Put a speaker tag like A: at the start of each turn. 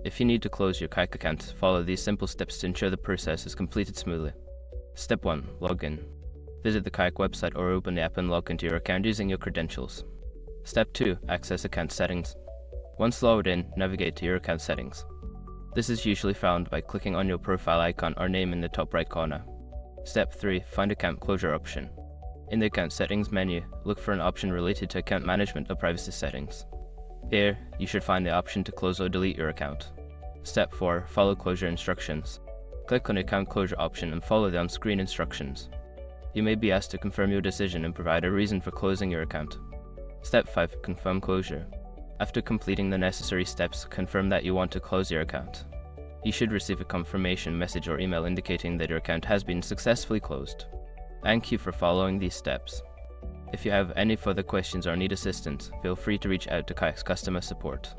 A: If you need to close your Kayak account, follow these simple steps to ensure the process is completed smoothly. Step 1. Log in. Visit the Kayak website or open the app and log into your account using your credentials. Step 2. Access account settings. Once logged in, navigate to your account settings. This is usually found by clicking on your profile icon or name in the top right corner. Step 3. Find account closure option. In the account settings menu, look for an option related to account management or privacy settings. Here, you should find the option to close or delete your account. Step 4. Follow closure instructions. Click on the account closure option and follow the on-screen instructions. You may be asked to confirm your decision and provide a reason for closing your account. Step 5. Confirm closure. After completing the necessary steps, confirm that you want to close your account. You should receive a confirmation message or email indicating that your account has been successfully closed. Thank you for following these steps. If you have any further questions or need assistance, feel free to reach out to Kayak's customer support.